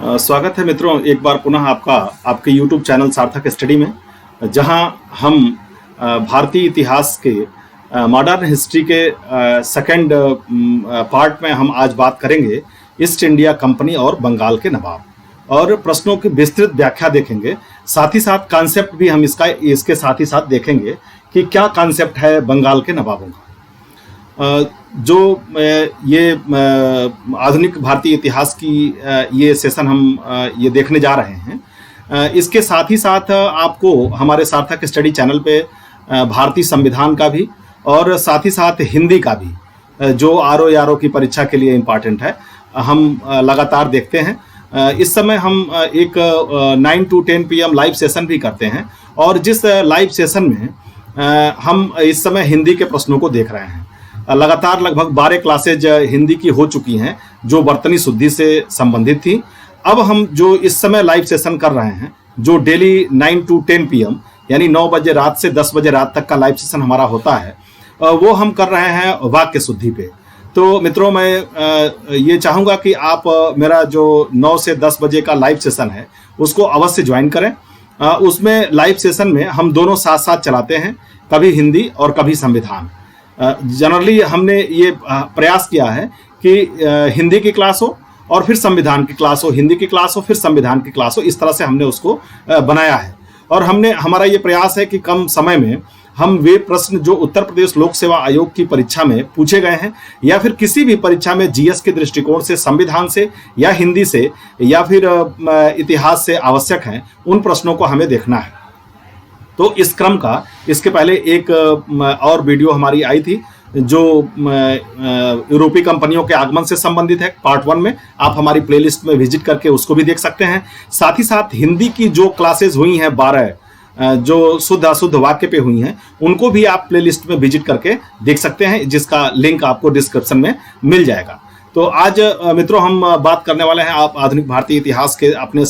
स्वागत है मित्रों, एक बार पुनः आपका आपके YouTube चैनल सार्थक स्टडी में, जहां हम भारतीय इतिहास के मॉडर्न हिस्ट्री के सेकंड पार्ट में हम आज बात करेंगे ईस्ट इंडिया कंपनी और बंगाल के नवाब, और प्रश्नों की विस्तृत व्याख्या देखेंगे। साथ ही साथ कॉन्सेप्ट भी हम इसके साथ ही साथ देखेंगे कि क्या कॉन्सेप्ट है बंगाल के नवाबों का। जो ये आधुनिक भारतीय इतिहास की ये सेशन हम ये देखने जा रहे हैं। इसके साथ ही साथ आपको हमारे सार्थक स्टडी चैनल पे भारतीय संविधान का भी और साथ ही साथ हिंदी का भी, जो आरओ की परीक्षा के लिए इम्पॉर्टेंट है, हम लगातार देखते हैं। इस समय हम एक 9 to 10 PM लाइव सेशन भी करते हैं, और जिस लाइव सेशन में हम इस समय हिंदी के प्रश्नों को देख रहे हैं। लगातार लगभग 12 क्लासेज हिंदी की हो चुकी हैं जो वर्तनी शुद्धि से संबंधित थी। अब हम जो इस समय लाइव सेशन कर रहे हैं, जो डेली 9 to 10 PM यानी 9 बजे रात से 10 बजे रात तक का लाइव सेशन हमारा होता है, वो हम कर रहे हैं वाक्य शुद्धि पे। तो मित्रों, मैं ये चाहूँगा कि आप मेरा जो 9 से 10 बजे का लाइव सेशन है उसको अवश्य ज्वाइन करें। उसमें लाइव सेशन में हम दोनों साथ साथ चलाते हैं, कभी हिंदी और कभी संविधान। जनरली हमने ये प्रयास किया है कि हिंदी की क्लास हो और फिर संविधान की क्लास हो, हिंदी की क्लास हो फिर संविधान की क्लास हो, इस तरह से हमने उसको बनाया है। और हमारा ये प्रयास है कि कम समय में हम वे प्रश्न जो उत्तर प्रदेश लोक सेवा आयोग की परीक्षा में पूछे गए हैं, या फिर किसी भी परीक्षा में जीएस के दृष्टिकोण से संविधान से या हिंदी से या फिर इतिहास से आवश्यक हैं, उन प्रश्नों को हमें देखना है। तो इस क्रम का इसके पहले एक और वीडियो हमारी आई थी जो यूरोपीय कंपनियों के आगमन से संबंधित है, पार्ट 1 में। आप हमारी प्लेलिस्ट में विजिट करके उसको भी देख सकते हैं। साथ ही साथ हिंदी की जो क्लासेस हुई हैं 12 जो शुद्ध अशुद्ध वाक्य पे हुई हैं, उनको भी आप प्लेलिस्ट में विजिट करके देख सकते हैं, जिसका लिंक आपको डिस्क्रिप्शन में मिल जाएगा। तो आज मित्रों हम बात करने वाले हैं आप आधुनिक भारतीय इतिहास के अपने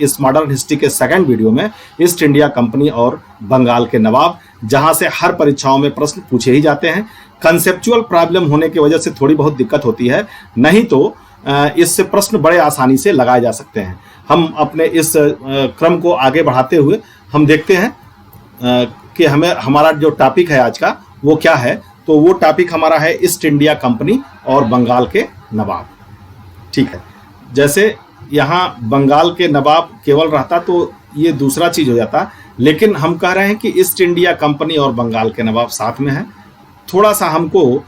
इस मॉडर्न हिस्ट्री के सेकंड वीडियो में ईस्ट इंडिया कंपनी और बंगाल के नवाब, जहां से हर परीक्षाओं में प्रश्न पूछे ही जाते हैं। कंसेप्चुअल प्रॉब्लम होने की वजह से थोड़ी बहुत दिक्कत होती है, नहीं तो इससे प्रश्न बड़े आसानी से लगाए जा सकते हैं। हम अपने इस क्रम को आगे बढ़ाते हुए हम देखते हैं कि हमारा जो टॉपिक है आज का वो क्या है। तो वो टॉपिक हमारा है ईस्ट इंडिया कंपनी और बंगाल के नवाब। ठीक है, जैसे यहाँ बंगाल के नवाब केवल रहता तो ये दूसरा चीज हो जाता, लेकिन हम कह रहे हैं कि ईस्ट इंडिया कंपनी और बंगाल के नवाब साथ में है। थोड़ा सा हमको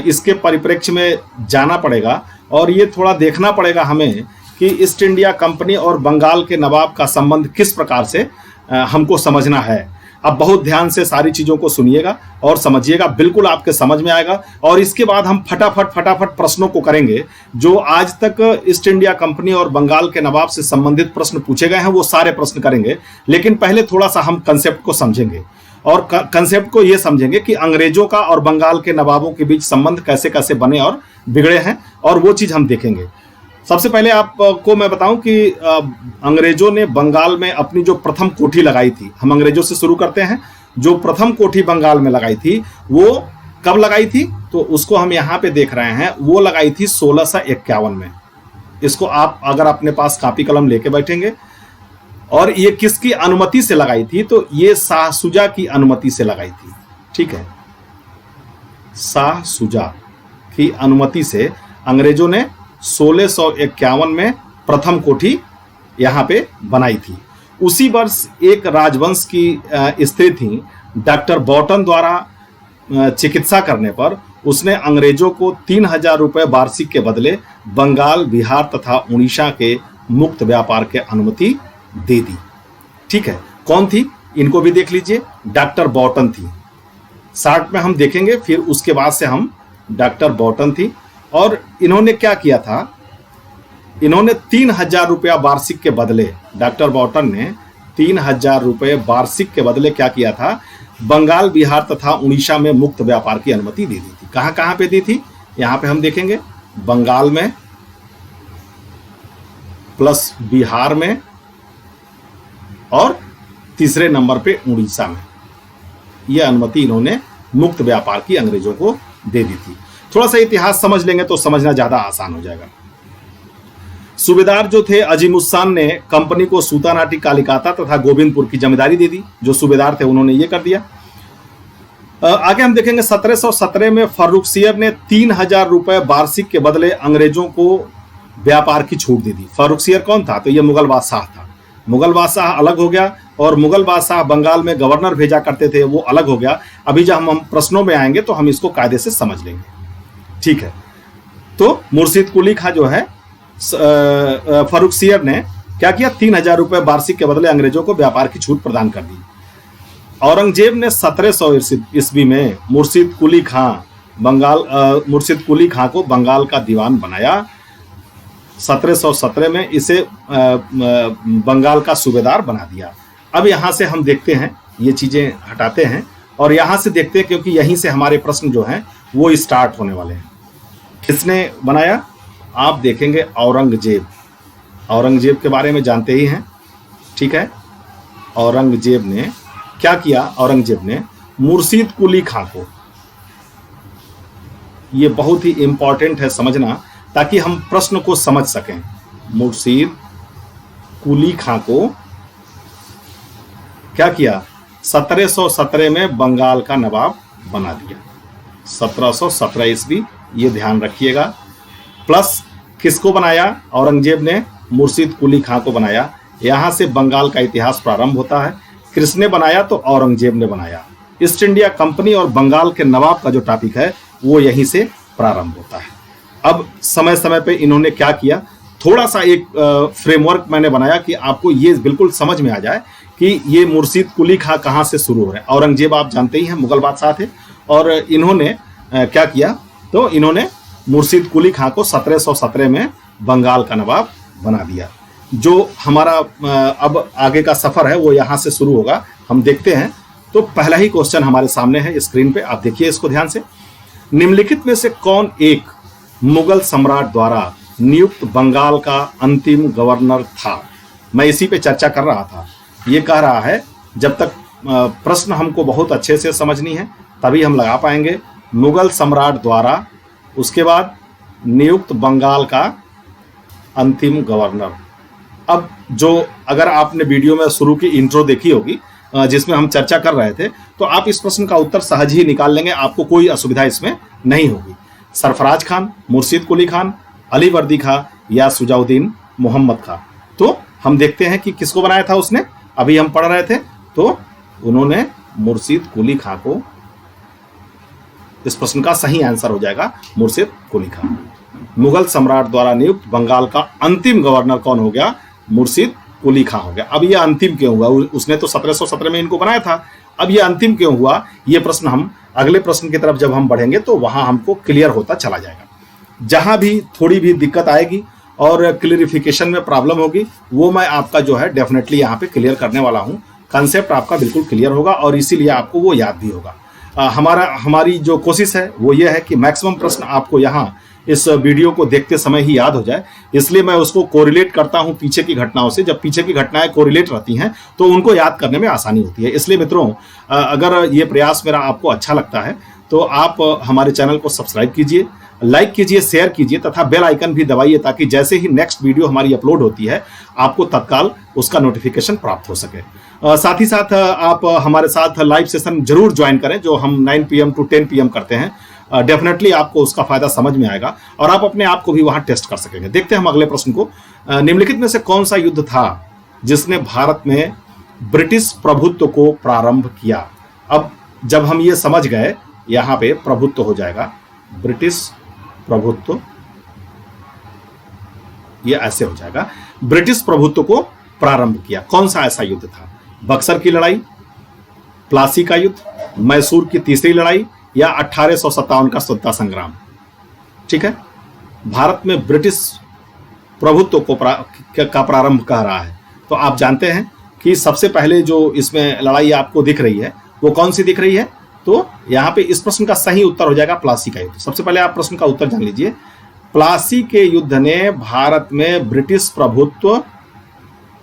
इसके परिप्रेक्ष्य में जाना पड़ेगा और ये थोड़ा देखना पड़ेगा हमें कि ईस्ट इंडिया कंपनी और बंगाल के नवाब का संबंध किस प्रकार से हमको समझना है। अब बहुत ध्यान से सारी चीज़ों को सुनिएगा और समझिएगा, बिल्कुल आपके समझ में आएगा। और इसके बाद हम फटाफट प्रश्नों को करेंगे। जो आज तक ईस्ट इंडिया कंपनी और बंगाल के नवाब से संबंधित प्रश्न पूछे गए हैं वो सारे प्रश्न करेंगे, लेकिन पहले थोड़ा सा हम कंसेप्ट को समझेंगे, और कंसेप्ट को ये समझेंगे कि अंग्रेजों का और बंगाल के नवाबों के बीच संबंध कैसे कैसे बने और बिगड़े हैं, और वो चीज़ हम देखेंगे। सबसे पहले आपको मैं बताऊं कि अंग्रेजों ने बंगाल में अपनी जो प्रथम कोठी लगाई थी, हम अंग्रेजों से शुरू करते हैं। जो प्रथम कोठी बंगाल में लगाई थी वो कब लगाई थी, तो उसको हम यहाँ पे देख रहे हैं। वो लगाई थी 1651 में। इसको आप अगर अपने पास कापी कलम लेके बैठेंगे, और ये किसकी अनुमति से लगाई थी, तो ये शाह शुजा की अनुमति से लगाई थी। ठीक है, शाह शुजा की अनुमति से अंग्रेजों ने 1651 में प्रथम कोठी यहाँ पे बनाई थी। उसी वर्ष एक राजवंश की स्त्री थी, डॉक्टर बॉटन द्वारा चिकित्सा करने पर उसने अंग्रेजों को 3000 रुपये वार्षिक के बदले बंगाल, बिहार तथा उड़ीसा के मुक्त व्यापार के अनुमति दे दी। ठीक है, कौन थी, इनको भी देख लीजिए। डॉक्टर बॉटन थी, शार्ट में हम देखेंगे, फिर उसके बाद से हम डॉक्टर बॉटन थी। और इन्होंने क्या किया था, इन्होंने 3000 रुपया वार्षिक के बदले, डॉक्टर बॉटन ने 3000 रुपये वार्षिक के बदले क्या किया था, बंगाल, बिहार तथा उड़ीसा में मुक्त व्यापार की अनुमति दे दी थी। कहाँ कहाँ पे दी थी, यहाँ पे हम देखेंगे, बंगाल में प्लस बिहार में और तीसरे नंबर पे उड़ीसा में। यह अनुमति इन्होंने मुक्त व्यापार की अंग्रेजों को दे दी थी। थोड़ा सा इतिहास समझ लेंगे तो समझना ज्यादा आसान हो जाएगा। सूबेदार जो थे अजीमुस्सान ने कंपनी को सूतानाटी, कालिकाता तथा गोविंदपुर की जमींदारी दे दी। जो सूबेदार थे उन्होंने ये कर दिया। आगे हम देखेंगे 1717 में फर्रुखसियर ने 3000 रुपए वार्षिक के बदले अंग्रेजों को व्यापार की छूट दे दी। फर्रुखसियर कौन था? तो ये मुगल बादशाह था। मुगल बादशाह अलग हो गया और मुगल बादशाह बंगाल में गवर्नर भेजा करते थे, वो अलग हो गया। अभी जब हम प्रश्नों में आएंगे तो हम इसको कायदे से समझ लेंगे, ठीक है। तो मुर्शिद कुली खां जो है फर्रुखसियर ने क्या किया? 3000 रुपए वार्षिक के बदले अंग्रेजों को व्यापार की छूट प्रदान कर दी। औरंगजेब ने 1700 ईस्वी में मुर्शिद कुली खां को बंगाल का दीवान बनाया। 1717 में इसे बंगाल का सूबेदार बना दिया। अब यहां से हम देखते हैं, ये चीजें हटाते हैं और यहां से देखते हैं, क्योंकि यहीं से हमारे प्रश्न जो हैं वो स्टार्ट होने वाले हैं। किसने बनाया? आप देखेंगे औरंगजेब। औरंगजेब के बारे में जानते ही हैं, ठीक है। औरंगजेब ने क्या किया? औरंगजेब ने मुर्शिद कुली खां को, ये बहुत ही इंपॉर्टेंट है समझना ताकि हम प्रश्न को समझ सकें। मुर्शिद कुली खां को क्या किया? 1717 में बंगाल का नवाब बना दिया। 1717 ईस्वी, ये ध्यान रखिएगा। प्लस किसको बनाया? औरंगजेब ने मुर्शिद कुली खां को बनाया। यहां से बंगाल का इतिहास प्रारंभ होता है। किसने बनाया? तो औरंगजेब ने बनाया। ईस्ट इंडिया कंपनी और बंगाल के नवाब का जो टॉपिक है वो यहीं से प्रारंभ होता है। अब समय समय पे इन्होंने क्या किया, थोड़ा सा एक फ्रेमवर्क मैंने बनाया कि आपको ये बिल्कुल समझ में आ जाए कि ये मुर्शिद कुली खां कहाँ से शुरू हो रहे हैं। औरंगजेब आप जानते ही हैं मुगल बादशाह थे और इन्होंने क्या किया? तो इन्होंने मुर्शिद कुली खां को 1717 में बंगाल का नवाब बना दिया। जो हमारा अब आगे का सफर है वो यहाँ से शुरू होगा, हम देखते हैं। तो पहला ही क्वेश्चन हमारे सामने है स्क्रीन पे, आप देखिए इसको ध्यान से। निम्नलिखित में से कौन एक मुगल सम्राट द्वारा नियुक्त बंगाल का अंतिम गवर्नर था? मैं इसी पे चर्चा कर रहा था। ये कह रहा है जब तक प्रश्न हमको बहुत अच्छे से समझनी है तभी हम लगा पाएंगे। मुगल सम्राट द्वारा, उसके बाद नियुक्त बंगाल का अंतिम गवर्नर। अब जो अगर आपने वीडियो में शुरू की इंट्रो देखी होगी जिसमें हम चर्चा कर रहे थे, तो आप इस प्रश्न का उत्तर सहज ही निकाल लेंगे, आपको कोई असुविधा इसमें नहीं होगी। सरफराज खान, मुर्शिद कुली खान, अली वर्दी खां या सुजाउद्दीन मोहम्मद खां। तो हम देखते हैं कि किसको बनाया था उसने, अभी हम पढ़ रहे थे। तो उन्होंने मुर्शिद कुली खां को, इस प्रश्न का सही आंसर हो जाएगा मुर्शिद कुली खां। मुगल सम्राट द्वारा नियुक्त बंगाल का अंतिम गवर्नर कौन हो गया? मुर्शिद कुली खां हो गया। अब ये अंतिम क्यों हुआ? उसने तो 1717 में इनको बनाया था, अब ये अंतिम क्यों हुआ? ये प्रश्न हम अगले प्रश्न की तरफ जब हम बढ़ेंगे तो वहां हमको क्लियर होता चला जाएगा। जहां भी थोड़ी भी दिक्कत आएगी और क्लियरिफिकेशन में प्रॉब्लम होगी वो मैं आपका जो है डेफिनेटली यहाँ पे क्लियर करने वाला हूँ। कंसेप्ट आपका बिल्कुल क्लियर होगा और इसीलिए आपको वो याद भी होगा। हमारी जो कोशिश है वो ये है कि मैक्सिमम प्रश्न आपको यहाँ इस वीडियो को देखते समय ही याद हो जाए, इसलिए मैं उसको कोरिलेट करता हूं पीछे की घटनाओं से। जब पीछे की घटनाएं कोरिलेट रहती हैं तो उनको याद करने में आसानी होती है। इसलिए मित्रों, अगर ये प्रयास मेरा आपको अच्छा लगता है तो आप हमारे चैनल को सब्सक्राइब कीजिए, लाइक कीजिए, शेयर कीजिए तथा बेल आइकन भी दबाइए ताकि जैसे ही नेक्स्ट वीडियो हमारी अपलोड होती है आपको तत्काल उसका नोटिफिकेशन प्राप्त हो सके। साथ ही साथ आप हमारे साथ लाइव सेशन जरूर ज्वाइन करें जो हम 9 PM to 10 PM करते हैं। डेफिनेटली आपको उसका फायदा समझ में आएगा और आप अपने आप को भी वहां टेस्ट कर सकेंगे। देखते हैं हम अगले प्रश्न को। निम्नलिखित में से कौन सा युद्ध था जिसने भारत में ब्रिटिश प्रभुत्व को प्रारंभ किया? अब जब हम ये समझ गए, यहां पे प्रभुत्व हो जाएगा ब्रिटिश प्रभुत्व, ये ऐसे हो जाएगा। ब्रिटिश प्रभुत्व को प्रारंभ किया, कौन सा ऐसा युद्ध था? बक्सर की लड़ाई, प्लासी का युद्ध, मैसूर की तीसरी लड़ाई या 1857 का स्वतंत्रता संग्राम? ठीक है, भारत में ब्रिटिश प्रभुत्व को का प्रारंभ कह रहा है। तो आप जानते हैं कि सबसे पहले जो इसमें लड़ाई आपको दिख रही है वो कौन सी दिख रही है? तो यहाँ पे इस प्रश्न का सही उत्तर हो जाएगा प्लासी का युद्ध। सबसे पहले आप प्रश्न का उत्तर जान लीजिए। प्लासी के युद्ध ने भारत में ब्रिटिश प्रभुत्व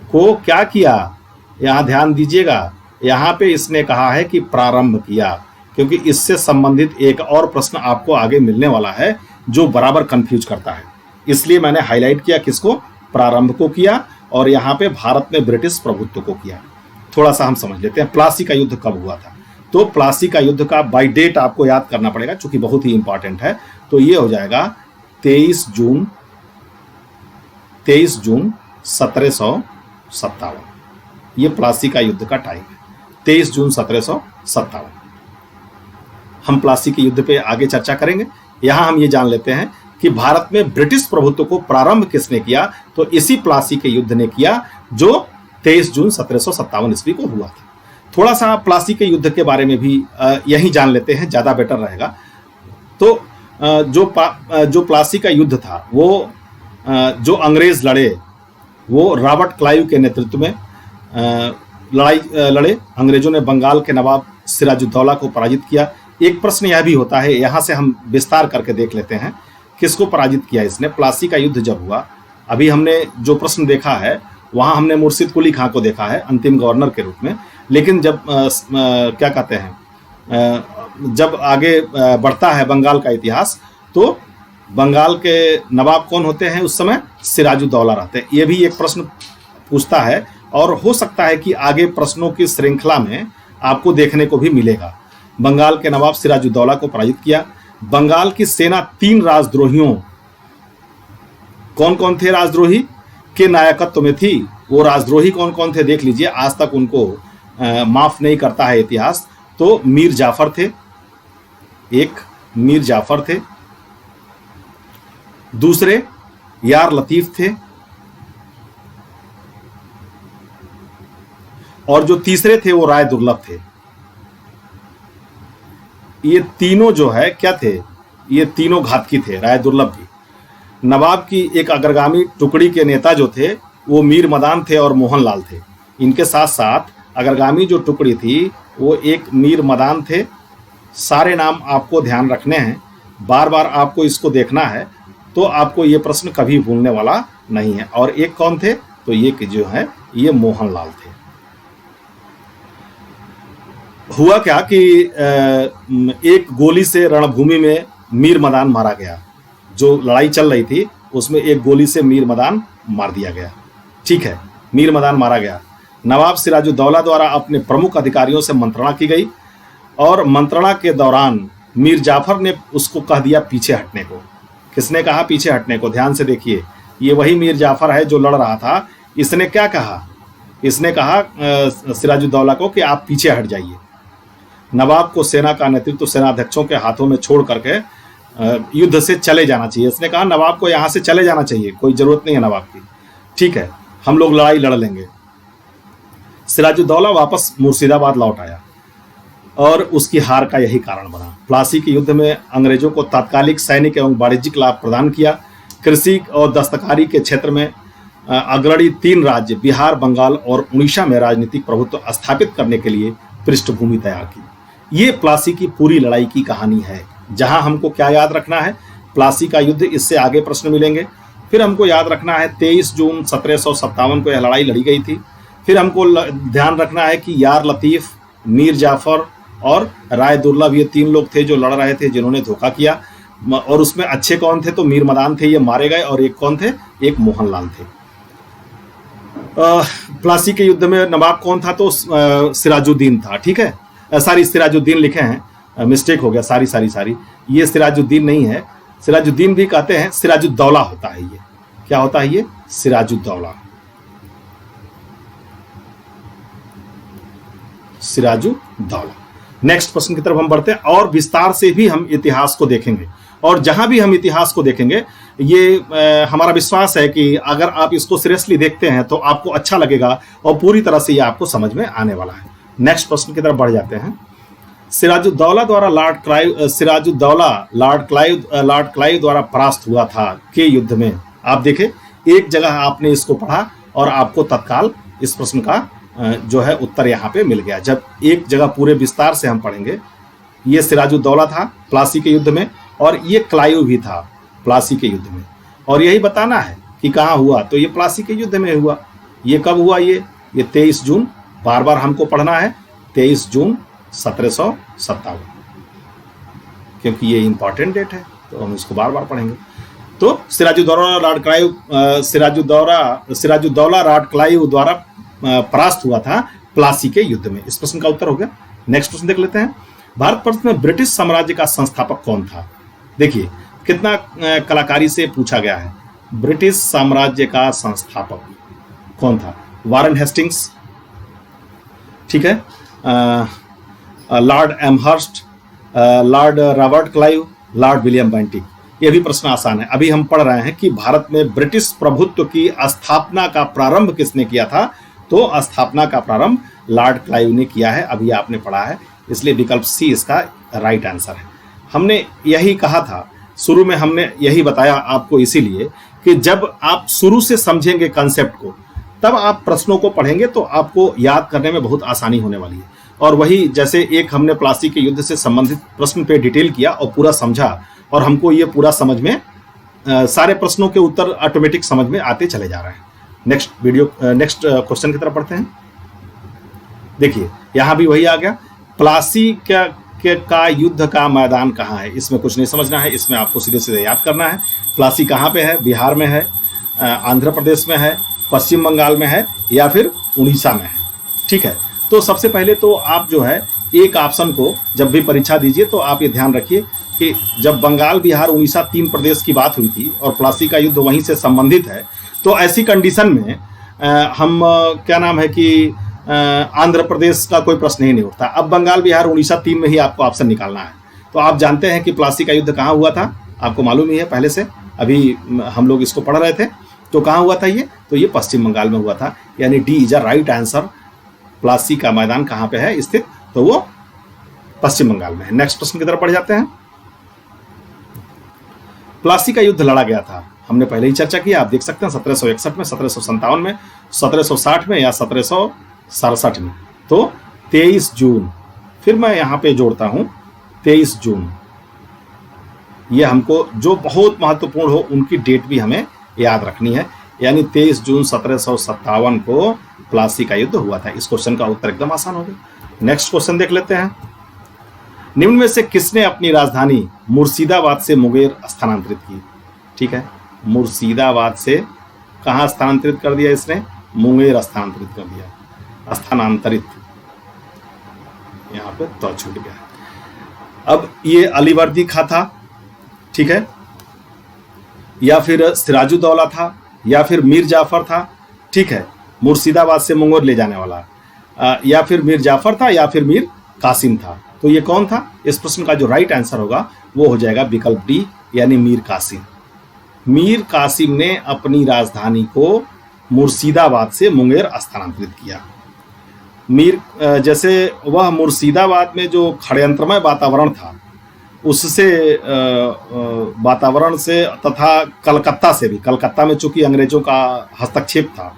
को क्या किया? यहाँ ध्यान दीजिएगा, यहाँ पे इसने कहा है कि प्रारंभ किया, क्योंकि इससे संबंधित एक और प्रश्न आपको आगे मिलने वाला है जो बराबर कंफ्यूज करता है। इसलिए मैंने हाईलाइट किया किसको? प्रारंभ को किया और यहाँ पे भारत ने ब्रिटिश प्रभुत्व को किया। थोड़ा सा हम समझ लेते हैं प्लासी का युद्ध कब हुआ था। तो प्लासी का युद्ध का बाय डेट आपको याद करना पड़ेगा, चूंकि बहुत ही इंपॉर्टेंट है। तो ये हो जाएगा 23 जून 1757। ये प्लासी का युद्ध का टाइम है, 23 जून 1757। हम प्लासी के युद्ध पे आगे चर्चा करेंगे। यहां हम ये जान लेते हैं कि भारत में ब्रिटिश प्रभुत्व को प्रारंभ किसने किया, तो इसी प्लासी के युद्ध ने किया जो 23 जून 1757 ईस्वी को हुआ था। थोड़ा सा प्लासी के युद्ध के बारे में भी यही जान लेते हैं, ज्यादा बेटर रहेगा। तो जो प्लासी का युद्ध था वो जो अंग्रेज लड़े वो रॉबर्ट क्लाइव के नेतृत्व में लड़ाई लड़े। अंग्रेजों ने बंगाल के नवाब सिराजुद्दौला को पराजित किया। एक प्रश्न यह भी होता है, यहाँ से हम विस्तार करके देख लेते हैं किसको पराजित किया इसने। प्लासी का युद्ध जब हुआ, अभी हमने जो प्रश्न देखा है वहां हमने मुर्शिद कुली खां को देखा है अंतिम गवर्नर के रूप में, लेकिन जब क्या कहते हैं जब आगे बढ़ता है बंगाल का इतिहास, तो बंगाल के नवाब कौन होते हैं उस समय? सिराजुद्दौला रहते हैं। ये भी एक प्रश्न पूछता है और हो सकता है कि आगे प्रश्नों की श्रृंखला में आपको देखने को भी मिलेगा। बंगाल के नवाब सिराजुद्दौला को पराजित किया। बंगाल की सेना 3 राजद्रोहियों, कौन कौन थे राजद्रोही, के नायकत्व में थी। वो राजद्रोही कौन कौन थे देख लीजिए, आज तक उनको माफ नहीं करता है इतिहास। तो मीर जाफर थे, एक मीर जाफर थे, दूसरे यार लतीफ थे, और जो तीसरे थे वो राय दुर्लभ थे। ये तीनों जो है क्या थे, ये तीनों घातकी थे। राय दुर्लभ भी नवाब की एक अग्रगामी टुकड़ी के नेता जो थे वो मीर मदान थे और मोहनलाल थे। इनके साथ साथ अग्रगामी जो टुकड़ी थी वो एक मीर मदान थे। सारे नाम आपको ध्यान रखने हैं, बार बार आपको इसको देखना है, तो आपको ये प्रश्न कभी भूलने वाला नहीं है। और एक कौन थे, तो ये जो है ये मोहनलाल थे। हुआ क्या कि एक गोली से रणभूमि में मीर मदान मारा गया। जो लड़ाई चल रही थी उसमें एक गोली से मीर मदान मार दिया गया। ठीक है, मीर मदान मारा गया। नवाब सिराजुद्दौला द्वारा अपने प्रमुख अधिकारियों से मंत्रणा की गई और मंत्रणा के दौरान मीर जाफर ने उसको कह दिया पीछे हटने को। किसने कहा पीछे हटने को? ध्यान से देखिए, ये वही मीर जाफर है जो लड़ रहा था। इसने क्या कहा? इसने कहा सिराजुद्दौला को कि आप पीछे हट जाइए। नवाब को सेना का नेतृत्व सेनाध्यक्षों के हाथों में छोड़ करके युद्ध से चले जाना चाहिए। इसने कहा नवाब को यहाँ से चले जाना चाहिए, कोई जरूरत नहीं है नवाब की, ठीक है, हम लोग लड़ाई लड़ लेंगे। सिराजुद्दौला वापस मुर्शिदाबाद लौट आया और उसकी हार का यही कारण बना। प्लासी के युद्ध में अंग्रेजों को तात्कालिक सैनिक एवं वाणिज्यिक लाभ प्रदान किया। कृषि और दस्तकारी के क्षेत्र में अग्रणी 3 राज्य बिहार, बंगाल और उड़ीसा में राजनीतिक प्रभुत्व स्थापित करने के लिए पृष्ठभूमि तैयार की। ये प्लासी की पूरी लड़ाई की कहानी है। जहां हमको क्या याद रखना है, प्लासी का युद्ध, इससे आगे प्रश्न मिलेंगे। फिर हमको याद रखना है 23 जून 1757 को यह लड़ाई लड़ी गई थी। फिर हमको ध्यान रखना है कि यार लतीफ, मीर जाफर और राय दुर्लभ, ये 3 लोग थे जो लड़ रहे थे, जिन्होंने धोखा किया। और उसमें अच्छे कौन थे? तो मीर मदान थे, ये मारे गए। और एक कौन थे? एक मोहनलाल थे। प्लासी के युद्ध में नवाब कौन था? तो सिराजुद्दीन था। ठीक है, सारी सिराजुद्दीन लिखे हैं, मिस्टेक हो गया, सारी ये सिराजुद्दीन नहीं है। सिराजुद्दीन भी कहते हैं, सिराजुद्दौला होता है। ये क्या होता है? ये सिराजुद्दौला, सिराजुद्दौला। नेक्स्ट प्रश्न की तरफ हम बढ़ते हैं और विस्तार से भी हम इतिहास को देखेंगे। और जहां भी हम इतिहास को देखेंगे, ये हमारा विश्वास है कि अगर आप इसको सीरियसली देखते हैं तो आपको अच्छा लगेगा और पूरी तरह से ये आपको समझ में आने वाला है। नेक्स्ट प्रश्न की तरफ बढ़ जाते हैं। सिराजुद्दौला द्वारा लॉर्ड क्लाइव द्वारा परास्त हुआ था के युद्ध में। आप देखें, एक जगह आपने इसको पढ़ा और आपको तत्काल इस प्रश्न का जो है उत्तर यहाँ पे मिल गया। जब एक जगह पूरे विस्तार से हम पढ़ेंगे, ये सिराजुद्दौला था प्लासी के युद्ध में और ये क्लाइव भी था प्लासी के युद्ध में। और यही बताना है कि कहाँ हुआ, तो ये प्लासी के युद्ध में हुआ। ये कब हुआ? ये 23 जून, बार बार हमको पढ़ना है, 23 जून 1757, क्योंकि ये इंपॉर्टेंट डेट है तो हम इसको बार बार पढ़ेंगे। तो सिराजुद्दौला लॉर्ड क्लाइव द्वारा परास्त हुआ था प्लासी के युद्ध में। इस प्रश्न का उत्तर हो गया। नेक्स्ट प्रश्न देख लेते हैं। भारतवर्ष में ब्रिटिश साम्राज्य का संस्थापक कौन था? देखिए कितना कलाकारी से पूछा गया है। ब्रिटिश साम्राज्य का संस्थापक कौन था? वारेन हेस्टिंग्स, ठीक है, Lord Amherst, Lord Robert Clive, Lord William Bentinck. ये भी प्रश्न आसान है। अभी हम पढ़ रहे हैं कि भारत में ब्रिटिश प्रभुत्व की स्थापना का प्रारंभ किसने किया था? तो स्थापना का प्रारंभ लॉर्ड क्लाइव ने किया है। अभी आपने पढ़ा है, इसलिए विकल्प सी इसका राइट आंसर है। हमने यही कहा था शुरू में, हमने यही बताया आपको इसीलिए कि जब आप शुरू से समझेंगे कंसेप्ट को, तब आप प्रश्नों को पढ़ेंगे तो आपको याद करने में बहुत आसानी होने वाली है। और वही जैसे एक हमने प्लासी के युद्ध से संबंधित प्रश्न पे डिटेल किया और पूरा समझा, और हमको ये पूरा समझ में सारे प्रश्नों के उत्तर ऑटोमेटिक समझ में आते चले जा रहे हैं। नेक्स्ट क्वेश्चन की तरफ बढ़ते हैं। देखिए यहां भी वही आ गया। प्लासी का युद्ध का मैदान कहाँ है? इसमें कुछ नहीं समझना है, इसमें आपको सीधे सीधे याद करना है। प्लासी कहाँ पे है? बिहार में है, आंध्र प्रदेश में है, पश्चिम बंगाल में है, या फिर उड़ीसा में है। ठीक है, तो सबसे पहले तो आप जो है एक ऑप्शन को जब भी परीक्षा दीजिए तो आप ये ध्यान रखिए कि जब बंगाल, बिहार, उड़ीसा 3 प्रदेश की बात हुई थी और प्लासी का युद्ध वहीं से संबंधित है, तो ऐसी कंडीशन में हम क्या नाम है कि आंध्र प्रदेश का कोई प्रश्न ही नहीं उठता। अब बंगाल, बिहार, उड़ीसा 3 में ही आपको ऑप्शन निकालना है। तो आप जानते हैं कि प्लासी का युद्ध कहाँ हुआ था, आपको मालूम ही है पहले से, अभी हम लोग इसको पढ़ रहे थे। तो कहाँ हुआ था ये? तो ये पश्चिम बंगाल में हुआ था, यानी D is a right answer. Plassey का मैदान कहाँ पे है स्थित? तो वो पश्चिम बंगाल में है। नेक्स्ट प्रश्न की तरफ बढ़ जाते हैं। प्लासी का युद्ध लड़ा गया था, हमने पहले ही चर्चा की, आप देख सकते हैं 1761 में, 1757 में, 1760 में या 1767 में। तो 23 जून, फिर मैं यहां पे जोड़ता हूं 23 जून, ये हमको जो बहुत महत्वपूर्ण हो उनकी डेट भी हमें याद रखनी है, यानी 23 जून 1757 को प्लासी का युद्ध हुआ था। इस क्वेश्चन का उत्तर एकदम आसान हो गया। नेक्स्ट क्वेश्चन देख लेते हैं। निम्न में से किसने अपनी राजधानी मुर्शिदाबाद से मुंगेर स्थानांतरित की? ठीक है, मुर्शिदाबाद से कहां स्थानांतरित कर दिया इसने? मुंगेर स्थानांतरित कर दिया। स्थानांतरित यहां पे तो छूट गया। अब ये अलीवर्दी खां था, ठीक है, या फिर सिराजुद्दौला था, या फिर मीर जाफर था, ठीक है, मुर्शिदाबाद से मुंगेर ले जाने वाला, या फिर मीर जाफर था, या फिर मीर कासिम था। तो ये कौन था? इस प्रश्न का जो राइट आंसर होगा वो हो जाएगा विकल्प डी, यानी मीर कासिम। मीर कासिम ने अपनी राजधानी को मुर्शिदाबाद से मुंगेर स्थानांतरित किया। जैसे वह मुर्शिदाबाद में जो षड्यंत्रमय वातावरण था, उससे वातावरण से तथा कलकत्ता से भी, कलकत्ता में चूंकि अंग्रेजों का हस्तक्षेप था,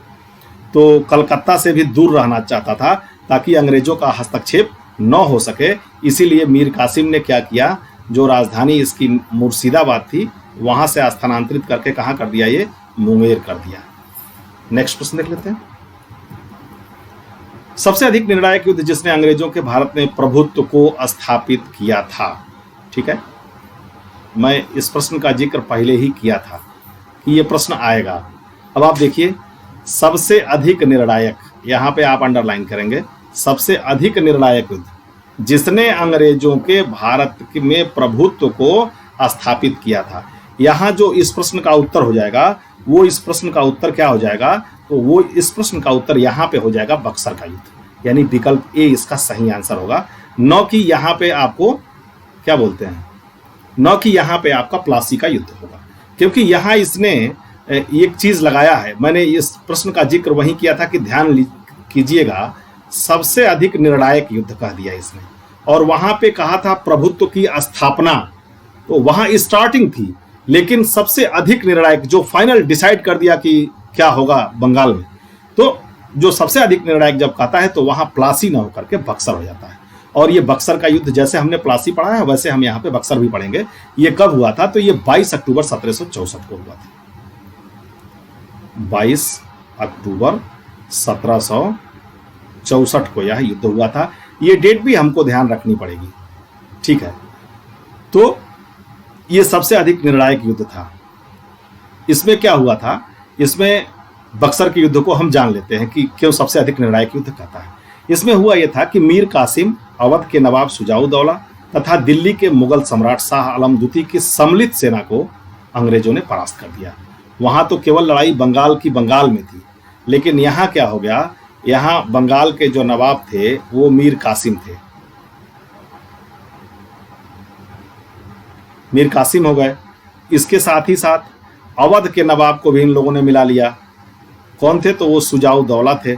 तो कलकत्ता से भी दूर रहना चाहता था ताकि अंग्रेजों का हस्तक्षेप न हो सके। इसीलिए मीर कासिम ने क्या किया, जो राजधानी इसकी मुर्शिदाबाद थी वहां से स्थानांतरित करके कहां कर दिया? ये मुंगेर कर दिया। नेक्स्ट प्रश्न देख लेते हैं। सबसे अधिक निर्णायक युद्ध जिसने अंग्रेजों के भारत में प्रभुत्व को स्थापित किया था। ठीक है, मैं इस प्रश्न का जिक्र पहले ही किया था कि यह प्रश्न आएगा। अब आप देखिए, सबसे अधिक निर्णायक, यहां पे आप अंडरलाइन करेंगे, सबसे अधिक निर्णायक युद्ध जिसने अंग्रेजों के भारत में प्रभुत्व को स्थापित किया था। यहां जो इस प्रश्न का उत्तर हो जाएगा, वो इस प्रश्न का उत्तर क्या हो जाएगा? तो वो इस प्रश्न का उत्तर यहां पे हो जाएगा बक्सर का युद्ध, यानी विकल्प ए इसका सही आंसर होगा। न कि यहां पे आपको क्या बोलते हैं, न कि यहां पे आपका प्लासी का युद्ध होगा, क्योंकि यहां इसने एक चीज लगाया है। मैंने इस प्रश्न का जिक्र वहीं किया था कि ध्यान कीजिएगा, सबसे अधिक निर्णायक युद्ध कह दिया इसने, और वहां पे कहा था प्रभुत्व की स्थापना, तो वहां स्टार्टिंग थी, लेकिन सबसे अधिक निर्णायक जो फाइनल डिसाइड कर दिया कि क्या होगा बंगाल में, तो जो सबसे अधिक निर्णायक जब कहता है तो वहां प्लासी ना होकर के बक्सर हो जाता है। और ये बक्सर का युद्ध जैसे हमने प्लासी पढ़ा है वैसे हम यहाँ पे बक्सर भी पढ़ेंगे। ये कब हुआ था? तो ये 22 अक्टूबर 1764 को हुआ था। 22 अक्टूबर 1764 को यह युद्ध हुआ था। ये डेट भी हमको ध्यान रखनी पड़ेगी, ठीक है। तो ये सबसे अधिक निर्णायक युद्ध था। इसमें क्या हुआ था, इसमें बक्सर के युद्ध को हम जान लेते हैं कि क्यों सबसे अधिक निर्णायक युद्ध कहता है। इसमें हुआ यह था कि मीर कासिम, अवध के नवाब शुजाउद्दौला तथा दिल्ली के मुगल सम्राट शाह आलम द्वितीय की सम्मिलित सेना को अंग्रेजों ने परास्त कर दिया। वहां तो केवल लड़ाई बंगाल में थी, लेकिन यहाँ क्या हो गया, यहाँ बंगाल के जो नवाब थे वो मीर कासिम थे, मीर कासिम हो गए। इसके साथ ही साथ अवध के नवाब को भी इन लोगों ने मिला लिया। कौन थे, तो वो शुजाउद्दौला थे।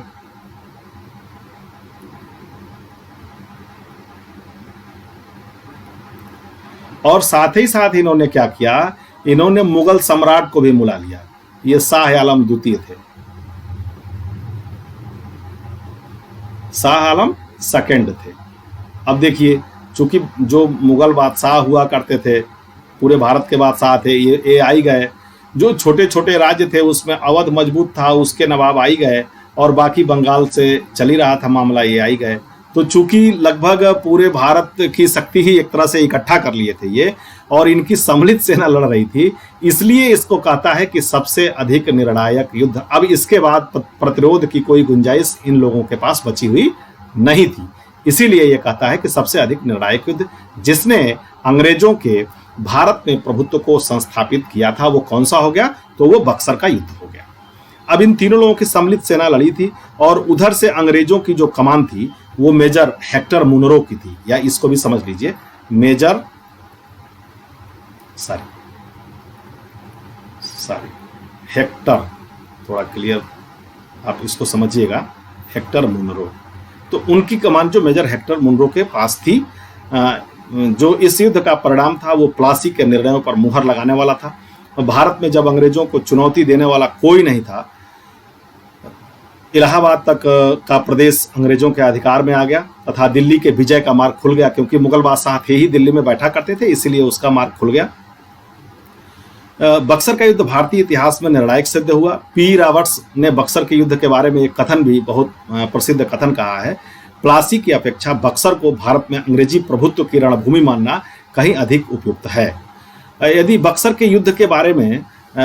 और साथ ही साथ इन्होंने क्या किया, इन्होंने मुगल सम्राट को भी मिला लिया। ये शाह आलम द्वितीय थे, शाह आलम सेकंड थे। अब देखिए, चूंकि जो मुगल बादशाह हुआ करते थे, पूरे भारत के बादशाह थे, ये आई गए। जो छोटे छोटे राज्य थे उसमें अवध मजबूत था, उसके नवाब आई गए, और बाकी बंगाल से चल ही रहा था मामला, ये आई गए। तो चूंकि लगभग पूरे भारत की शक्ति ही एक तरह से इकट्ठा कर लिए थे ये, और इनकी सम्मिलित सेना लड़ रही थी, इसलिए इसको कहता है कि सबसे अधिक निर्णायक युद्ध। अब इसके बाद प्रतिरोध की कोई गुंजाइश इन लोगों के पास बची हुई नहीं थी, इसीलिए यह कहता है कि सबसे अधिक निर्णायक युद्ध जिसने अंग्रेजों के भारत में प्रभुत्व को संस्थापित किया था वो कौन सा हो गया, तो वो बक्सर का युद्ध हो गया। अब इन तीनों लोगों की सम्मिलित सेना लड़ी थी, और उधर से अंग्रेजों की जो कमान थी वो मेजर हेक्टर मुनरो की थी, या इसको भी समझ लीजिए मेजर हेक्टर, थोड़ा क्लियर आप इसको समझिएगा, हेक्टर मुनरो। तो उनकी कमान जो मेजर हेक्टर मुनरो के पास थी, जो इस युद्ध का परिणाम था वो प्लासी के निर्णयों पर मुहर लगाने वाला था। भारत में जब अंग्रेजों को चुनौती देने वाला कोई नहीं था, इलाहाबाद तक का प्रदेश अंग्रेजों के अधिकार में आ गया तथा दिल्ली के विजय का मार्ग खुल गया, क्योंकि मुगल बादशाह थे ही दिल्ली में बैठा करते थे, इसीलिए उसका मार्ग खुल गया। बक्सर का युद्ध भारतीय इतिहास में निर्णायक सिद्ध हुआ। पी रॉबर्ट्स ने बक्सर के युद्ध के बारे में एक कथन भी बहुत प्रसिद्ध कथन कहा है, प्लासी की अपेक्षा बक्सर को भारत में अंग्रेजी प्रभुत्व की रणभूमि मानना कहीं अधिक उपयुक्त है। यदि बक्सर के युद्ध के बारे में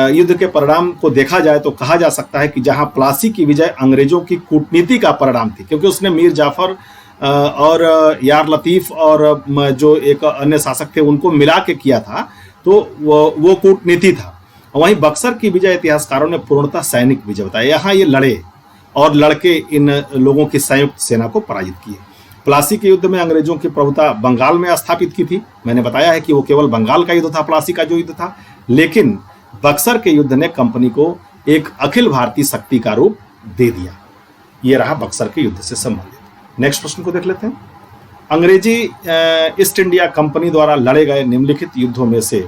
युद्ध के परिणाम को देखा जाए तो कहा जा सकता है कि जहां प्लासी की विजय अंग्रेजों की कूटनीति का परिणाम थी, क्योंकि उसने मीर जाफर और यार लतीफ और जो एक अन्य शासक थे उनको मिला के किया था, तो वो कूटनीति था। वहीं बक्सर की विजय इतिहासकारों ने पूर्णतः सैनिक विजय बताया। यहाँ ये लड़े और लड़के इन लोगों की संयुक्त सेना को पराजित किए। प्लासी के युद्ध में अंग्रेजों की प्रभुता बंगाल में स्थापित की थी। मैंने बताया है कि वो केवल बंगाल का युद्ध था, प्लासी का जो युद्ध था, लेकिन बक्सर के युद्ध ने कंपनी को एक अखिल भारतीय शक्ति का रूप दे दिया। ये रहा बक्सर के युद्ध से संबंधित। नेक्स्ट प्रश्न को देख लेते हैं। अंग्रेजी ईस्ट इंडिया कंपनी द्वारा लड़े गए निम्नलिखित युद्धों में से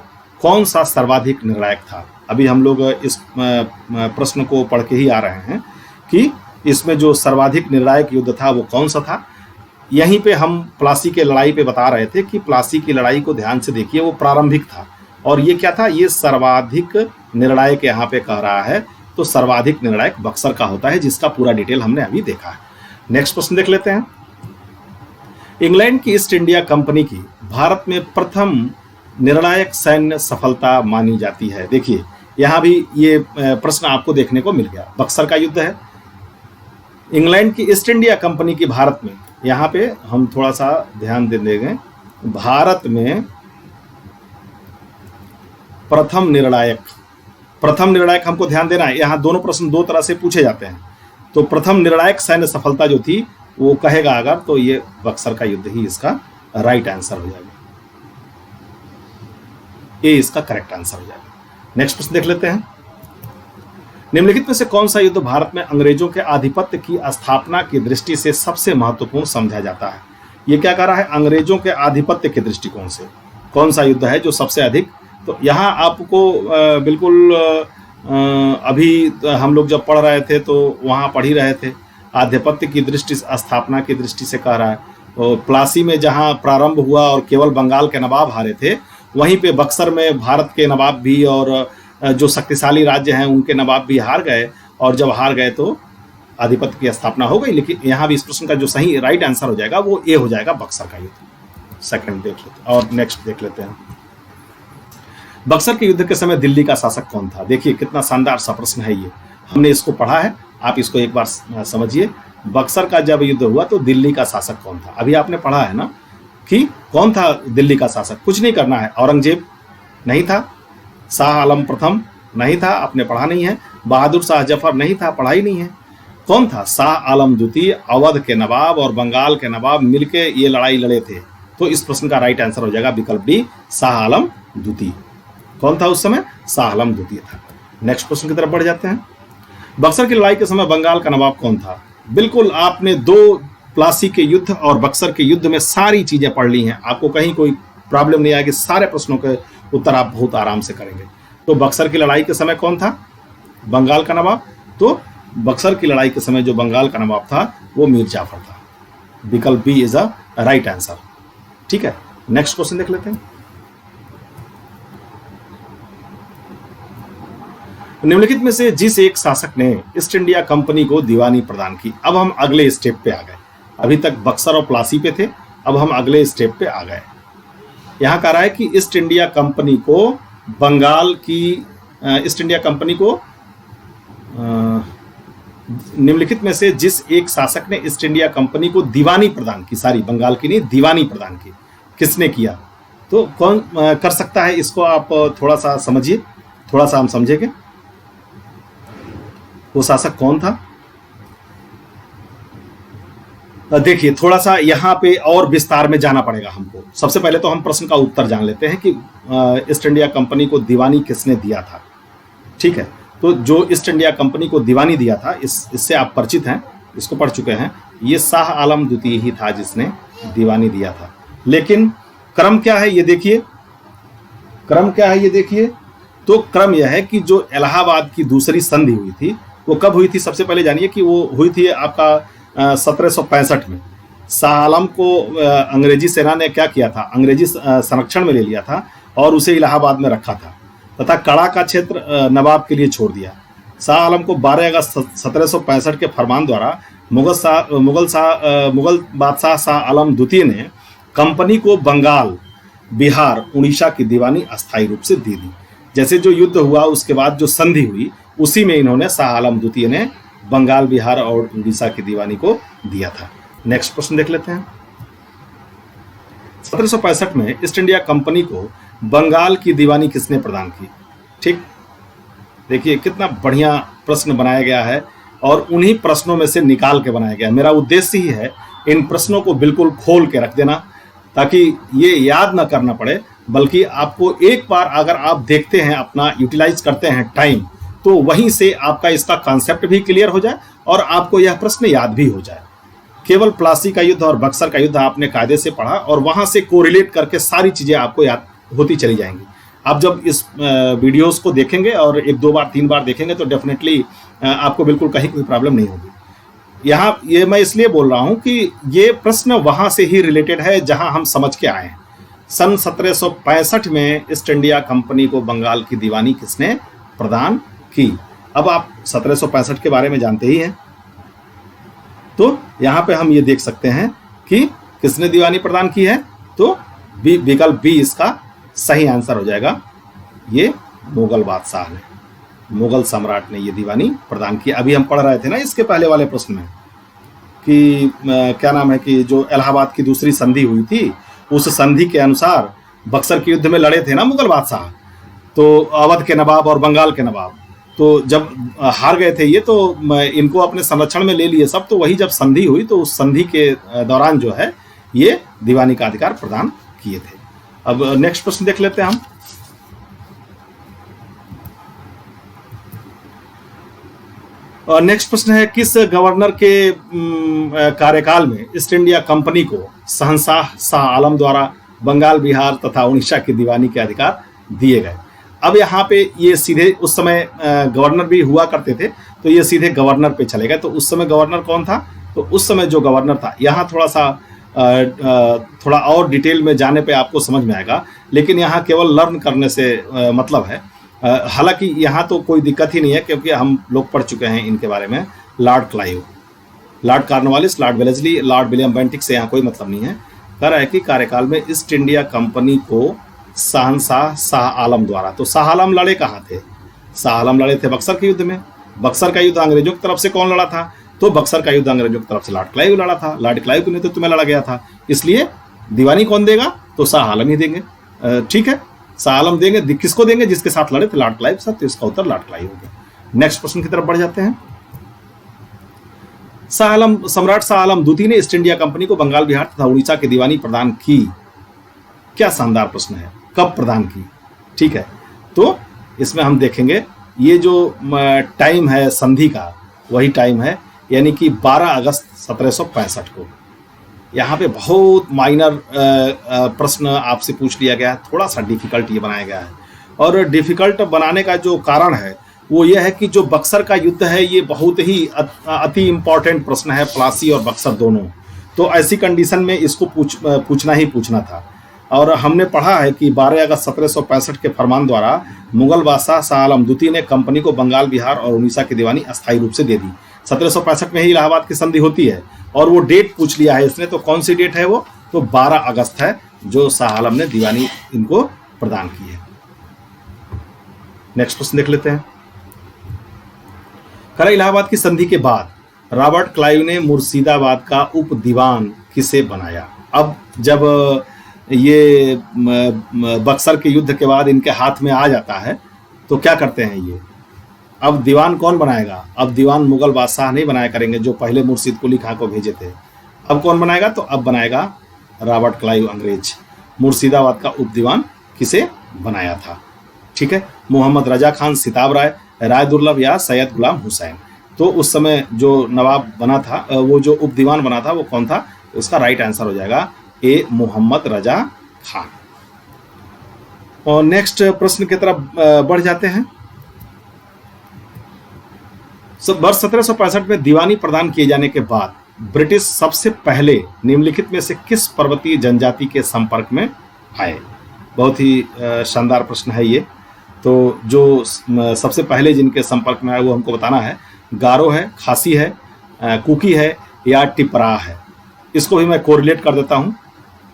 कौन सा सर्वाधिक निर्णायक था? अभी हम लोग इस प्रश्न को पढ़ के ही आ रहे हैं कि इसमें जो सर्वाधिक निर्णायक युद्ध था वो कौन सा था। यहीं पे हम प्लासी के लड़ाई पे बता रहे थे कि प्लासी की लड़ाई को ध्यान से देखिए, वो प्रारंभिक था, और ये क्या था, ये सर्वाधिक निर्णायक यहाँ पे कह रहा है, तो सर्वाधिक निर्णायक बक्सर का होता है, जिसका पूरा डिटेल हमने अभी देखा है। नेक्स्ट प्रश्न देख लेते हैं। इंग्लैंड की ईस्ट इंडिया कंपनी की भारत में प्रथम निर्णायक सैन्य सफलता मानी जाती है। देखिए यहाँ भी ये प्रश्न आपको देखने को मिल गया। बक्सर का युद्ध है, इंग्लैंड की ईस्ट इंडिया कंपनी की भारत में, यहाँ पे हम थोड़ा सा ध्यान दे देंगे, भारत में प्रथम निर्णायक हमको ध्यान देना है। यहाँ दोनों प्रश्न दो तरह से पूछे जाते हैं, तो प्रथम निर्णायक सैन्य सफलता जो थी वो कहेगा अगर, तो ये बक्सर का युद्ध ही इसका राइट आंसर हो जाएगा, ये इसका करेक्ट आंसर हो जाएगा। नेक्स्ट प्रश्न देख लेते हैं। निम्नलिखित में से कौन सा युद्ध भारत में अंग्रेजों के आधिपत्य की स्थापना की दृष्टि से सबसे महत्वपूर्ण समझा जाता है? ये क्या कह रहा है, अंग्रेजों के आधिपत्य के दृष्टिकोण से कौन सा युद्ध है जो सबसे अधिक? तो यहाँ आपको बिल्कुल अभी हम लोग जब पढ़ रहे थे तो वहाँ पढ़ ही रहे थे, आधिपत्य की दृष्टि स्थापना की दृष्टि से कह रहा है। तो प्लासी में जहाँ प्रारंभ हुआ और केवल बंगाल के नवाब हारे थे, वहीं पे बक्सर में भारत के नवाब भी और जो शक्तिशाली राज्य हैं उनके नवाब भी हार गए, और जब हार गए तो आधिपत्य की स्थापना हो गई। लेकिन यहाँ भी इस प्रश्न का जो सही राइट आंसर हो जाएगा वो ए हो जाएगा, बक्सर का युद्ध। सेकंड देख लेते और नेक्स्ट देख लेते हैं। बक्सर के युद्ध के समय दिल्ली का शासक कौन था? देखिए कितना शानदार सा प्रश्न है ये, हमने इसको पढ़ा है, आप इसको एक बार समझिए। बक्सर का जब युद्ध हुआ तो दिल्ली का शासक कौन था? अभी आपने पढ़ा है ना कि कौन था दिल्ली का शासक। कुछ नहीं करना है। औरंगजेब नहीं था, शाह आलम प्रथम नहीं था, आपने पढ़ा नहीं है, बहादुर शाह जफर नहीं था, पढ़ा ही नहीं है। कौन था? शाह आलम द्वितीय, अवध के नवाब और बंगाल के नवाब मिलके ये लड़ाई लड़े थे। तो इस प्रश्न का राइट आंसर हो जाएगा विकल्प डी, शाह आलम द्वितीय। कौन था उस समय? शाह आलम द्वितीय था। नेक्स्ट क्वेश्चन की तरफ बढ़ जाते हैं। बक्सर की लड़ाई के समय बंगाल का नवाब कौन था? बिल्कुल, आपने दो प्लासी के युद्ध और बक्सर के युद्ध में सारी चीजें पढ़ ली हैं, आपको कहीं कोई प्रॉब्लम नहीं आएगी, सारे प्रश्नों के उत्तर आप बहुत आराम से करेंगे। तो बक्सर की लड़ाई के समय कौन था? बंगाल का नवाब। तो बक्सर की लड़ाई के समय जो बंगाल का नवाब था वो मीर जाफर था। विकल्प B is a right answer. ठीक है, नेक्स्ट क्वेश्चन देख लेते हैं। निम्नलिखित में से जिस एक शासक ने ईस्ट इंडिया कंपनी को दीवानी प्रदान की? अब हम अगले स्टेप पे आ गए। अभी तक बक्सर और प्लासी पे थे, अब हम अगले स्टेप पे आ गए। यहां कह रहा है कि ईस्ट इंडिया कंपनी को बंगाल की ईस्ट इंडिया कंपनी को निम्नलिखित में से जिस एक शासक ने ईस्ट इंडिया कंपनी को दीवानी प्रदान की, सारी बंगाल की नहीं, दीवानी प्रदान की, किसने किया? तो कौन कर सकता है इसको? आप थोड़ा सा समझिए, थोड़ा सा हम समझेंगे वो शासक कौन था। देखिए थोड़ा सा यहाँ पे और विस्तार में जाना पड़ेगा हमको। सबसे पहले तो हम प्रश्न का उत्तर जान लेते हैं कि ईस्ट इंडिया कंपनी को दीवानी किसने दिया था। ठीक है, तो जो ईस्ट इंडिया कंपनी को दीवानी दिया था, इससे आप परिचित हैं, इसको पढ़ चुके हैं। ये शाह आलम द्वितीय ही था जिसने दीवानी दिया था। लेकिन क्रम क्या है ये देखिए, क्रम क्या है ये देखिए। तो क्रम यह है कि जो इलाहाबाद की दूसरी संधि हुई थी वो कब हुई थी? सबसे पहले जानिए कि वो हुई थी आपका 1765 में। शाह आलम को अंग्रेजी सेना ने क्या किया था? अंग्रेजी संरक्षण में ले लिया था और उसे इलाहाबाद में रखा था तथा कड़ा का क्षेत्र नवाब के लिए छोड़ दिया। शाह आलम को 12 अगस्त 1765 के फरमान द्वारा मुगल बादशाह शाह आलम द्वितीय ने कंपनी को बंगाल, बिहार, उड़ीसा की दीवानी अस्थायी रूप से दे दी। जैसे जो युद्ध हुआ उसके बाद जो संधि हुई उसी में इन्होंने शाह आलम द्वितीय ने बंगाल, बिहार और उड़ीसा की दीवानी को दिया था। नेक्स्ट प्रश्न देख लेते हैं। 1765 में ईस्ट इंडिया कंपनी को बंगाल की दीवानी किसने प्रदान की? ठीक, देखिए कितना बढ़िया प्रश्न बनाया गया है और उन्हीं प्रश्नों में से निकाल के बनाया गया है। मेरा उद्देश्य ही है इन प्रश्नों को बिल्कुल खोल के रख देना ताकि ये याद ना करना पड़े, बल्कि आपको एक बार अगर आप देखते हैं, अपना यूटिलाइज करते हैं टाइम, तो वहीं से आपका इसका कॉन्सेप्ट भी क्लियर हो जाए और आपको यह प्रश्न याद भी हो जाए। केवल प्लासी का युद्ध और बक्सर का युद्ध आपने कायदे से पढ़ा और वहां से कोरिलेट करके सारी चीजें आपको याद होती चली जाएंगी। आप जब इस वीडियोस को देखेंगे और 1, 2 बार 3 बार देखेंगे तो डेफिनेटली आपको बिल्कुल कहीं कोई प्रॉब्लम नहीं होगी। यहाँ ये मैं इसलिए बोल रहा हूँ कि ये प्रश्न वहां से ही रिलेटेड है जहां हम समझ के आए हैं। सन 1765 में ईस्ट इंडिया कंपनी को बंगाल की दीवानी किसने प्रदान की? अब आप 1765 के बारे में जानते ही हैं, तो यहाँ पे हम ये देख सकते हैं कि किसने दीवानी प्रदान की है। तो विकल्प बी इसका सही आंसर हो जाएगा। ये मुगल बादशाह ने, मुगल सम्राट ने ये दीवानी प्रदान की। अभी हम पढ़ रहे थे ना इसके पहले वाले प्रश्न में कि क्या नाम है कि जो इलाहाबाद की दूसरी संधि हुई थी उस संधि के अनुसार बक्सर के युद्ध में लड़े थे ना मुगल बादशाह, तो अवध के नवाब और बंगाल के नवाब। तो जब हार गए थे ये, तो इनको अपने संरक्षण में ले लिए सब। तो वही जब संधि हुई तो उस संधि के दौरान जो है ये दीवानी का अधिकार प्रदान किए थे। अब नेक्स्ट प्रश्न देख लेते हैं हम। नेक्स्ट प्रश्न है, किस गवर्नर के कार्यकाल में ईस्ट इंडिया कंपनी को शहंशाह शाह आलम द्वारा बंगाल, बिहार तथा उड़ीसा की दीवानी के अधिकार दिए गए? अब यहाँ पे ये सीधे, उस समय गवर्नर भी हुआ करते थे तो ये सीधे गवर्नर पे चले गए। तो उस समय गवर्नर कौन था? तो उस समय जो गवर्नर था, यहाँ थोड़ा और डिटेल में जाने पे आपको समझ में आएगा, लेकिन यहाँ केवल लर्न करने से मतलब है। हालांकि यहाँ तो कोई दिक्कत ही नहीं है क्योंकि हम लोग पढ़ चुके हैं इनके बारे में। Lord Clive, Lord Cornwallis, Lord Wellesley, Lord William Bentinck से यहाँ कोई मतलब नहीं है। कह रहा है कि कार्यकाल में ईस्ट इंडिया कंपनी को शहंशाह शाह आलम द्वारा। तो शाह आलम लड़े कहाँ थे? शाह आलम लड़े थे बक्सर के युद्ध में। बक्सर का युद्ध अंग्रेजों की तरफ से कौन लड़ा था? तो बक्सर का युद्ध अंग्रेजों की तरफ से लॉर्ड क्लाइव लड़ा था। लॉर्ड क्लाइव के नेतृत्व में लड़ा गया था, इसलिए दीवानी कौन देगा? तो शाह आलम ही देंगे। ठीक है, शाह आलम देंगे। किसको देंगे? जिसके साथ लड़े थे लॉर्ड क्लाइव साथ। तो इसका उत्तर लॉर्ड क्लाइव हो गया। नेक्स्ट प्रश्न की तरफ बढ़ जाते हैं। सम्राट शाह आलम द्वितीय ने ईस्ट इंडिया कंपनी को बंगाल, बिहार तथा उड़ीसा की दीवानी प्रदान की। क्या शानदार प्रश्न है, कब प्रदान की? ठीक है, तो इसमें हम देखेंगे ये जो टाइम है संधि का, वही टाइम है, यानी कि 12 अगस्त 1765 को। यहाँ पे बहुत माइनर प्रश्न आपसे पूछ लिया गया है, थोड़ा सा डिफिकल्ट ये बनाया गया है। और डिफिकल्ट बनाने का जो कारण है वो ये है कि जो बक्सर का युद्ध है ये बहुत ही अति इम्पॉर्टेंट प्रश्न है, प्लासी और बक्सर दोनों। तो ऐसी कंडीशन में इसको पूछना ही पूछना था। और हमने पढ़ा है कि 12 अगस्त 1765 के फरमान द्वारा मुगल बादशाह शाह आलम द्वितीय ने कंपनी को बंगाल, बिहार और उड़ीसा की दीवानी अस्थायी रूप से दे दी। 1765 में ही इलाहाबाद की संधि होती है और वो डेट पूछ लिया है इसने। तो कौन सी डेट है वो? तो 12 अगस्त है जो शाह आलम ने दीवानी इनको प्रदान की है। नेक्स्ट प्रश्न देख लेते हैं। करा इलाहाबाद की संधि के बाद रॉबर्ट क्लाइव ने मुर्शिदाबाद का उप दीवान किसे बनाया? अब जब ये बक्सर के युद्ध के बाद इनके हाथ में आ जाता है तो क्या करते हैं ये? अब दीवान कौन बनाएगा? अब दीवान मुगल बादशाह नहीं बनाया करेंगे जो पहले मुर्शिद कुली खां को भेजे थे। अब कौन बनाएगा? तो अब बनाएगा रॉबर्ट क्लाइव अंग्रेज। मुर्शिदाबाद का उप दीवान किसे बनाया था? ठीक है, मोहम्मद रजा खान, सिताब राय, राय दुर्लभ या सैयद गुलाम हुसैन। तो उस समय जो नवाब बना था, वो जो उप दीवान बना था वो कौन था? उसका राइट आंसर हो जाएगा ए, मोहम्मद रजा खान। और नेक्स्ट प्रश्न की तरफ बढ़ जाते हैं। वर्ष 1765 में दीवानी प्रदान किए जाने के बाद ब्रिटिश सबसे पहले निम्नलिखित में से किस पर्वतीय जनजाति के संपर्क में आए? बहुत ही शानदार प्रश्न है ये। तो जो सबसे पहले जिनके संपर्क में आए वो हमको बताना है। गारो है, खासी है, कुकी है या टिपरा है। इसको भी मैं कोरिलेट कर देता हूँ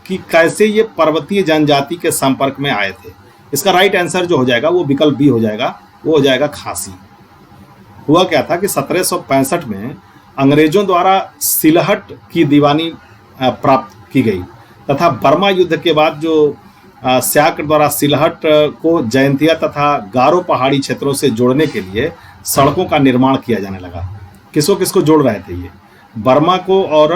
कि कैसे ये पर्वतीय जनजाति के संपर्क में आए थे। इसका राइट आंसर जो हो जाएगा वो विकल्प बी हो जाएगा, वो हो जाएगा खासी। हुआ क्या था कि 1765 में अंग्रेजों द्वारा सिलहट की दीवानी प्राप्त की गई तथा बर्मा युद्ध के बाद जो स्याक द्वारा सिलहट को जयंतिया तथा गारो पहाड़ी क्षेत्रों से जोड़ने के लिए सड़कों का निर्माण किया जाने लगा। किसको किसको जोड़ रहे थे ये? बर्मा को और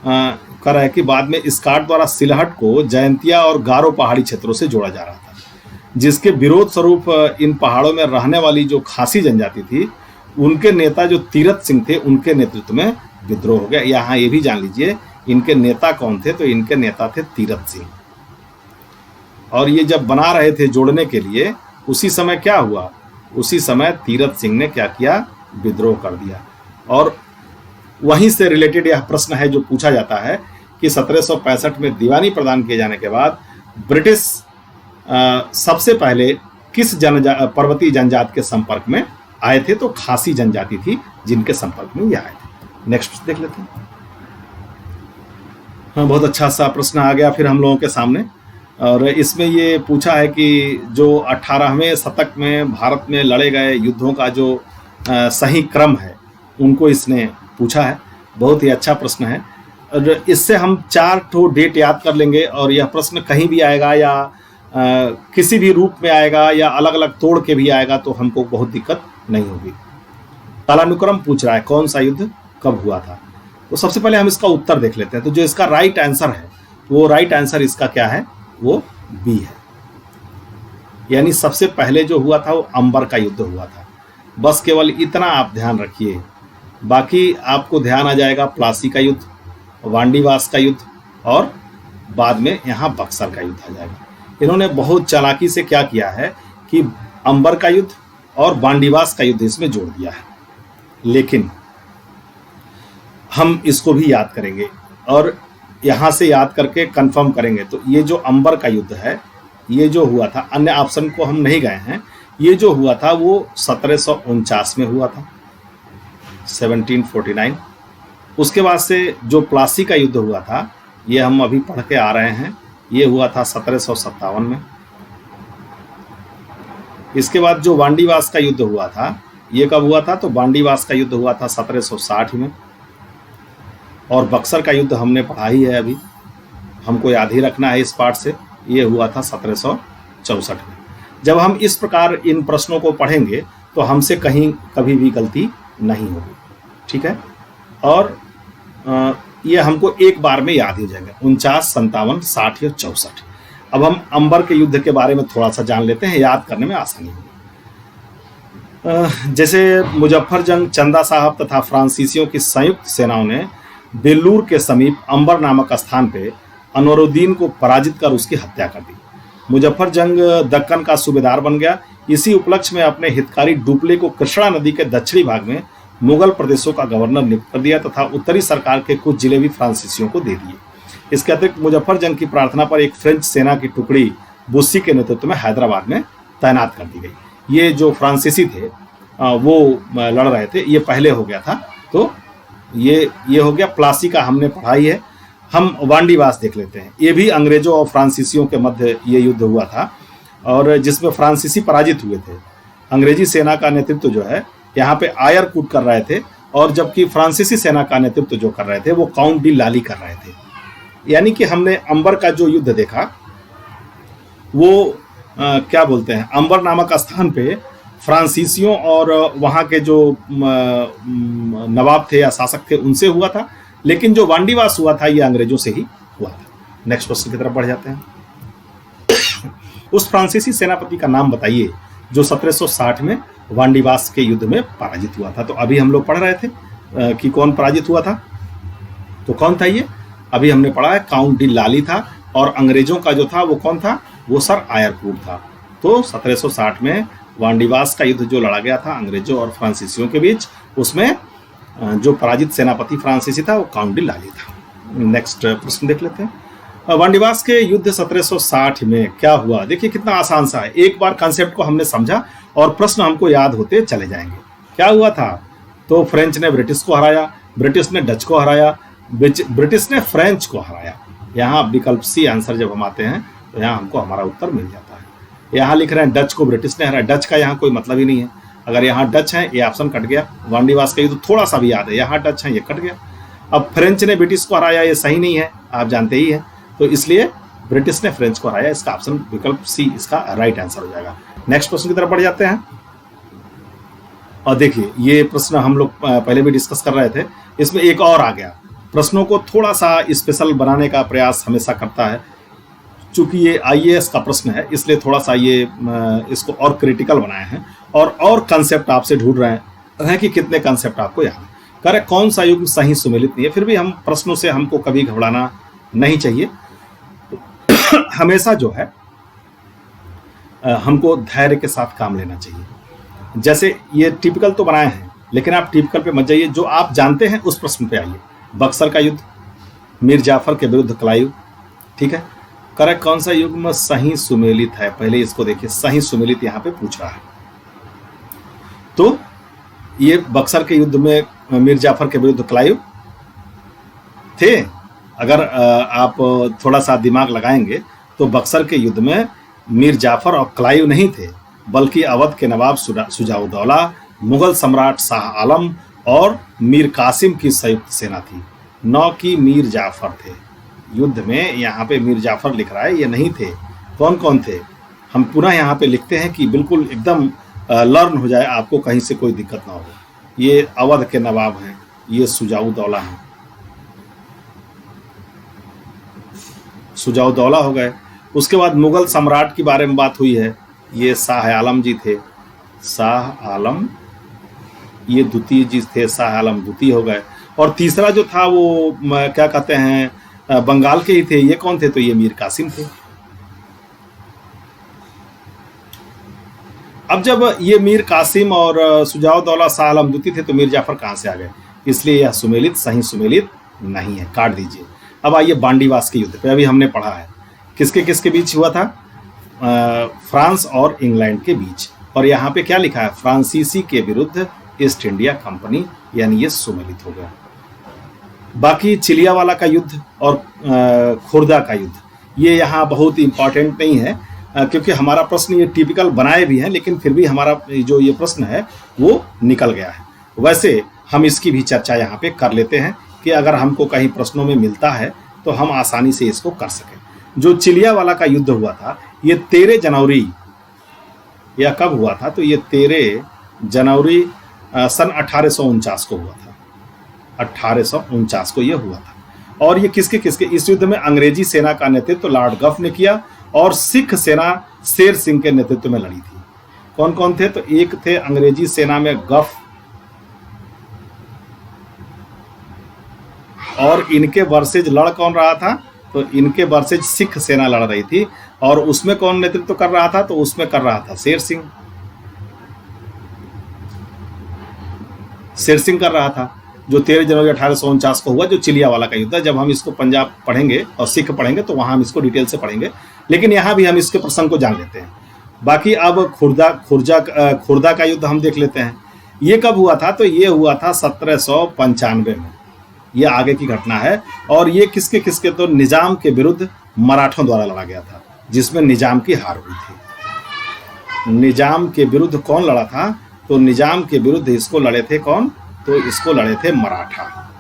कर रहा है कि बाद में स्कॉट द्वारा सिलहट को जयंतिया और गारो पहाड़ी क्षेत्रों से जोड़ा जा रहा था, जिसके विरोध स्वरूप इन पहाड़ों में रहने वाली जो खासी जनजाति थी उनके नेता जो तीरथ सिंह थे उनके नेतृत्व में विद्रोह हो गया। यहाँ ये भी जान लीजिए इनके नेता कौन थे? तो इनके नेता थे तीरथ सिंह। और ये जब बना रहे थे जोड़ने के लिए, उसी समय क्या हुआ? उसी समय तीरथ सिंह ने क्या किया? विद्रोह कर दिया। और वहीं से रिलेटेड यह प्रश्न है जो पूछा जाता है कि 1765 में दीवानी प्रदान किए जाने के बाद ब्रिटिश सबसे पहले किस पर्वतीय जनजाति के संपर्क में आए थे? तो खासी जनजाति थी जिनके संपर्क में ये आए थे। नेक्स्ट देख लेते हैं। हाँ, बहुत अच्छा सा प्रश्न आ गया फिर हम लोगों के सामने। और इसमें ये पूछा है कि जो 18वें शतक में भारत में लड़े गए युद्धों का जो सही क्रम है उनको इसने पूछा है। बहुत ही अच्छा प्रश्न है और इससे हम 4 ठो डेट याद कर लेंगे और यह प्रश्न कहीं भी आएगा या किसी भी रूप में आएगा या अलग अलग तोड़ के भी आएगा तो हमको बहुत दिक्कत नहीं होगी। कालानुक्रम पूछ रहा है कौन सा युद्ध कब हुआ था। तो सबसे पहले हम इसका उत्तर देख लेते हैं। तो जो इसका राइट आंसर है वो राइट आंसर इसका क्या है? वो बी है। यानी सबसे पहले जो हुआ था वो अंबर का युद्ध हुआ था। बस केवल इतना आप ध्यान रखिए, बाकी आपको ध्यान आ जाएगा प्लासी का युद्ध, वांडीवास का युद्ध और बाद में यहाँ बक्सर का युद्ध आ जाएगा। इन्होंने बहुत चालाकी से क्या किया है कि अंबर का युद्ध और वांडीवास का युद्ध इसमें जोड़ दिया है। लेकिन हम इसको भी याद करेंगे और यहाँ से याद करके कंफर्म करेंगे। तो ये जो अंबर का युद्ध है ये जो हुआ था, अन्य ऑप्शन को हम नहीं गए हैं, ये जो हुआ था वो 1749 में हुआ था, 1749। उसके बाद से जो प्लासी का युद्ध हुआ था ये हम अभी पढ़ के आ रहे हैं, ये हुआ था 1757 में। इसके बाद जो वांडीवास का युद्ध हुआ था, ये कब हुआ था? तो वांडीवास का युद्ध हुआ था 1760 में। और बक्सर का युद्ध हमने पढ़ा ही है, अभी हमको याद ही रखना है इस पार्ट से, ये हुआ था 1764 में। जब हम इस प्रकार इन प्रश्नों को पढ़ेंगे तो हमसे कहीं कभी भी गलती नहीं होगी, ठीक है। और ये हमको एक बार में याद ही जाएगा, 49, 57, 60 और 64। अब हम अंबर के युद्ध के बारे में थोड़ा सा जान लेते हैं, याद करने में आसानी होगी। जैसे मुजफ्फर जंग, चंदा साहब तथा फ्रांसीसियों की संयुक्त सेनाओं ने बेल्लूर के समीप अंबर नामक स्थान पे अनवरुद्दीन को पराजित कर उसकी हत्या कर दी। मुजफ्फर जंग दक्कन का सूबेदार बन गया। इसी उपलक्ष्य में अपने हितकारी डुप्ले को कृष्णा नदी के दक्षिणी भाग में मुगल प्रदेशों का गवर्नर नियुक्त कर दिया तथा उत्तरी सरकार के कुछ जिले भी फ्रांसीसियों को दे दिए। इसके अतिरिक्त मुजफ्फर जंग की प्रार्थना पर एक फ्रेंच सेना की टुकड़ी बुस्सी के नेतृत्व में हैदराबाद में तैनात कर दी गई। ये जो फ्रांसीसी थे वो लड़ रहे थे, ये पहले हो गया था। तो ये हो गया। प्लासी का हमने पढ़ाई है। हम वांडीवास देख लेते हैं। ये भी अंग्रेजों और फ्रांसीसियों के मध्य ये युद्ध हुआ था और जिसमें फ्रांसीसी पराजित हुए थे। अंग्रेजी सेना का नेतृत्व जो है यहाँ पे आयर कूट कर रहे थे और जबकि फ्रांसीसी सेना का नेतृत्व जो कर रहे थे वो काउंट डी लाली कर रहे थे। यानी कि हमने अंबर का जो युद्ध देखा वो क्या बोलते हैं, अंबर नामक स्थान पे फ्रांसीसियों और वहाँ के जो नवाब थे या शासक थे उनसे हुआ था, लेकिन जो वांडीवास हुआ था ये अंग्रेजों से ही हुआ था। नेक्स्ट क्वेश्चन की तरफ बढ़ जाते हैं। उस फ्रांसीसी सेनापति का नाम बताइए जो 1760 में वांडीवास के युद्ध में पराजित हुआ था। तो अभी हम लोग पढ़ रहे थे कि कौन पराजित हुआ था, तो कौन था ये? अभी हमने पढ़ा है काउंट डी लाली था और अंग्रेजों का जो था वो कौन था? वो सर आयरकूट था। तो 1760 में वांडीवास का युद्ध जो लड़ा गया था अंग्रेजों और फ्रांसीसियों के बीच, उसमें जो पराजित सेनापति फ्रांसीसी था वो काउंट डी लाली था। नेक्स्ट प्रश्न देख लेते हैं। वांडीवास के युद्ध 1760 में क्या हुआ? देखिए कितना आसान सा है। एक बार कॉन्सेप्ट को हमने समझा और प्रश्न हमको याद होते चले जाएंगे। क्या हुआ था? तो फ्रेंच ने ब्रिटिश को हराया, ब्रिटिश ने डच को हराया, ब्रिटिश ने फ्रेंच को हराया। यहाँ विकल्प सी आंसर जब हम आते हैं तो यहाँ हमको हमारा उत्तर मिल जाता है। यहाँ लिख रहे हैं डच को ब्रिटिश ने हराया, डच का यहाँ कोई मतलब ही नहीं है। अगर यहाँ डच है ये ऑप्शन कट गया। वांडीवास का युद्ध थोड़ा सा भी याद है, यहाँ डच है ये कट गया। अब फ्रेंच ने ब्रिटिश को हराया ये सही नहीं है, आप जानते ही हैं, तो इसलिए ब्रिटिश ने फ्रेंच को हराया। इसका ऑप्शन विकल्प सी इसका राइट आंसर हो जाएगा। नेक्स्ट प्रश्न की तरफ बढ़ जाते हैं। और देखिए ये प्रश्न हम लोग पहले भी डिस्कस कर रहे थे, इसमें एक और आ गया। प्रश्नों को थोड़ा सा स्पेशल बनाने का प्रयास हमेशा करता है। चूंकि ये आईएएस का प्रश्न है इसलिए थोड़ा सा ये इसको और क्रिटिकल बनाए हैं और कंसेप्ट आपसे ढूंढ रहे हैं कि कितने कंसेप्ट आपको याद है। कह रहे कौन सा युग्म सही सुमेलित नहीं है। फिर भी हम प्रश्नों से हमको कभी घबराना नहीं चाहिए। हमेशा जो है हमको धैर्य के साथ काम लेना चाहिए। जैसे ये टिपिकल तो बनाए हैं, लेकिन आप टिपिकल पे मत जाइए, जो आप जानते हैं उस प्रश्न पे आइए। बक्सर का युद्ध, मीर जाफर के विरुद्ध क्लाइव, ठीक है। करेक्ट कौन सा युग्म सही सुमेलित है? पहले इसको देखिए, सही सुमेलित यहाँ पे पूछ रहा है। तो ये बक्सर के युद्ध में मीर जाफर के विरुद्ध क्लाइव थे। अगर आप थोड़ा सा दिमाग लगाएंगे तो बक्सर के युद्ध में मीर जाफर और क्लाइव नहीं थे, बल्कि अवध के नवाब सुजाउद्दौला, मुगल सम्राट शाह आलम और मीर कासिम की संयुक्त सेना थी, न कि मीर जाफर थे। युद्ध में यहाँ पे मीर जाफर लिख रहा है, ये नहीं थे। कौन कौन थे? हम पुनः यहाँ पे लिखते हैं कि बिल्कुल एकदम लर्न हो जाए, आपको कहीं से कोई दिक्कत ना हो। ये अवध के नवाब हैं, ये सुजाउद्दौला हैं, सुजाउद्दौला हो गए। उसके बाद मुगल सम्राट के बारे में बात हुई है, ये शाह आलम जी थे, शाह आलम ये द्वितीय जी थे, शाह आलम द्वितीय हो गए। और तीसरा जो था वो क्या कहते हैं, बंगाल के ही थे। ये कौन थे? तो ये मीर कासिम थे। अब जब ये मीर कासिम और सुजाउद्दौला शाह आलम द्वितीय थे तो मीर जाफर कहाँ से आ गए? इसलिए यह सुमेलित सही सुमेलित नहीं है, काट दीजिए। अब आइए वांडीवास के युद्ध पे। अभी हमने पढ़ा है किसके किसके बीच हुआ था, फ्रांस और इंग्लैंड के बीच। और यहाँ पे क्या लिखा है? फ्रांसीसी के विरुद्ध ईस्ट इंडिया कंपनी, यानी ये सुमेलित हो गया। बाकी चिलियावाला का युद्ध और खुर्दा का युद्ध, ये यहाँ बहुत इंपॉर्टेंट नहीं है, क्योंकि हमारा प्रश्न ये टिपिकल बनाए भी हैं, लेकिन फिर भी हमारा जो ये प्रश्न है वो निकल गया है। वैसे हम इसकी भी चर्चा यहाँ पे कर लेते हैं कि अगर हमको कहीं प्रश्नों में मिलता है तो हम आसानी से इसको कर सकें। जो चिलियावाला का युद्ध हुआ था ये 13 जनवरी, यह कब हुआ था? तो ये 13 जनवरी सन 1849 को हुआ था। 1849 को यह हुआ था। और ये किसके किसके, इस युद्ध में अंग्रेजी सेना का नेतृत्व लॉर्ड गफ ने किया और सिख सेना शेर सिंह के नेतृत्व में लड़ी थी। कौन कौन थे? तो एक थे अंग्रेजी सेना में गफ, और इनके वर्सेज लड़ कौन रहा था? तो इनके वर्सेज सिख सेना लड़ रही थी, और उसमें कौन नेतृत्व कर रहा था? तो उसमें कर रहा था शेर सिंह। शेर सिंह कर रहा था, जो 13 जनवरी 1849 को हुआ, जो चिलियावाला का युद्ध है। जब हम इसको पंजाब पढ़ेंगे और सिख पढ़ेंगे तो वहां हम इसको डिटेल से पढ़ेंगे, लेकिन यहाँ भी हम इसके प्रसंग को जान लेते हैं। बाकी अब खुर्दा का युद्ध हम देख लेते हैं। ये कब हुआ था? तो ये हुआ था 1795 में। ये आगे की घटना है। और ये किसके किसके? तो निजाम के विरुद्ध मराठों द्वारा लड़ा गया था, जिसमें निजाम की हार हुई थी। निजाम के विरुद्ध कौन लड़ा था? तो निजाम के विरुद्ध इसको लड़े थे कौन? तो इसको लड़े थे मराठा।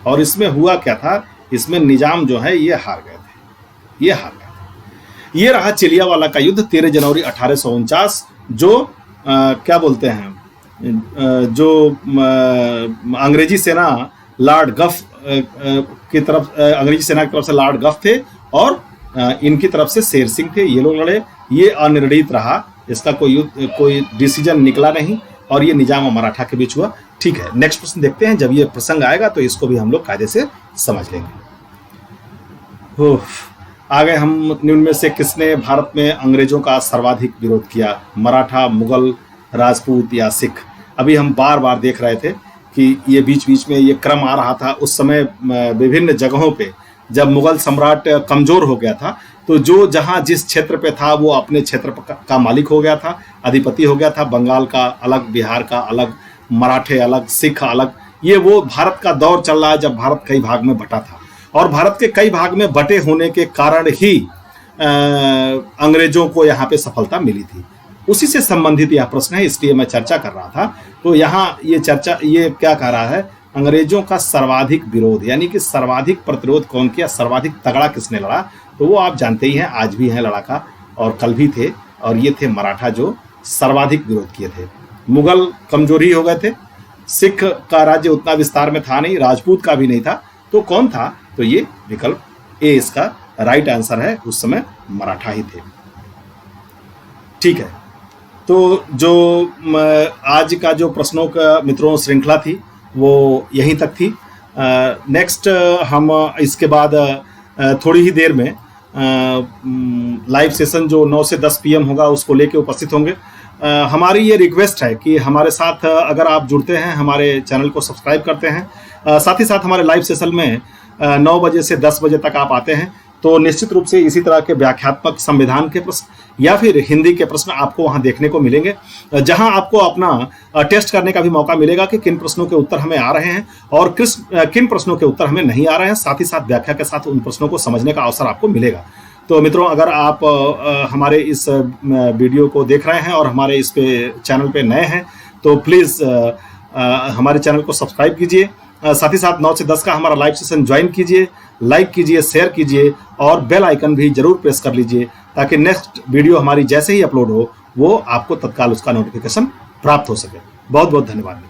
और इसमें हुआ क्या था? इसमें निजाम जो है ये हार गए थे, ये हार गए थे। ये रहा चिलियावाला का युद्ध 13 जनवरी 1849, जो क्या बोलते हैं, जो अंग्रेजी सेना लॉर्ड गफ की तरफ, अंग्रेजी सेना की तरफ से लॉर्ड गफ थे और इनकी तरफ से शेर सिंह थे। ये लोग लड़े। ये अनिर्णित रहा, इसका कोई डिसीजन निकला नहीं, और ये निजाम और मराठा के बीच हुआ। ठीक है, नेक्स्ट प्रश्न देखते हैं। जब ये प्रसंग आएगा तो इसको भी हम लोग कायदे से समझ लेंगे। आगे हम निम्न में से किसने भारत में अंग्रेजों का सर्वाधिक विरोध किया? मराठा, मुगल, राजपूत या सिख? अभी हम बार बार देख रहे थे कि ये बीच बीच में ये क्रम आ रहा था। उस समय विभिन्न जगहों पे जब मुगल सम्राट कमजोर हो गया था, तो जो जहां जिस क्षेत्र पे था वो अपने क्षेत्र का मालिक हो गया था, अधिपति हो गया था। बंगाल का अलग, बिहार का अलग, मराठे अलग, सिख अलग। ये वो भारत का दौर चल रहा है जब भारत कई भाग में बटा था, और भारत के कई भाग में बटे होने के कारण ही अंग्रेजों को यहाँ पे सफलता मिली थी। उसी से संबंधित यह प्रश्न है, इसलिए मैं चर्चा कर रहा था। तो यहाँ ये चर्चा ये क्या कह रहा है? अंग्रेजों का सर्वाधिक विरोध, यानी कि सर्वाधिक प्रतिरोध कौन किया, सर्वाधिक तगड़ा किसने लड़ा? तो वो आप जानते ही हैं, आज भी हैं लड़ाका और कल भी थे, और ये थे मराठा जो सर्वाधिक विरोध किए थे। मुगल कमजोरी हो गए थे, सिख का राज्य उतना विस्तार में था नहीं, राजपूत का भी नहीं था। तो कौन था? तो ये विकल्प ए इसका राइट आंसर है। उस समय मराठा ही थे। ठीक है, तो जो आज का जो प्रश्नों का मित्रों श्रृंखला थी वो यहीं तक थी। नेक्स्ट हम इसके बाद थोड़ी ही देर में लाइव सेशन जो 9 से 10 PM होगा उसको लेके उपस्थित होंगे। हमारी ये रिक्वेस्ट है कि हमारे साथ अगर आप जुड़ते हैं, हमारे चैनल को सब्सक्राइब करते हैं, साथ ही साथ हमारे लाइव सेशन में 9 बजे से 10 बजे तक आप आते हैं, तो निश्चित रूप से इसी तरह के व्याख्यात्मक संविधान के प्रश्न या फिर हिंदी के प्रश्न आपको वहां देखने को मिलेंगे, जहां आपको अपना टेस्ट करने का भी मौका मिलेगा कि किन प्रश्नों के उत्तर हमें आ रहे हैं और किन प्रश्नों के उत्तर हमें नहीं आ रहे हैं। साथ ही साथ व्याख्या के साथ उन प्रश्नों को समझने का अवसर आपको मिलेगा। तो मित्रों, अगर आप हमारे इस वीडियो को देख रहे हैं और हमारे इस पे चैनल पे नए हैं तो प्लीज़ हमारे चैनल को सब्सक्राइब कीजिए। साथ ही साथ 9 से 10 का हमारा लाइव सेशन ज्वाइन कीजिए, लाइक कीजिए, शेयर कीजिए और बेल आइकन भी जरूर प्रेस कर लीजिए, ताकि नेक्स्ट वीडियो हमारी जैसे ही अपलोड हो वो आपको तत्काल उसका नोटिफिकेशन प्राप्त हो सके। बहुत बहुत धन्यवाद।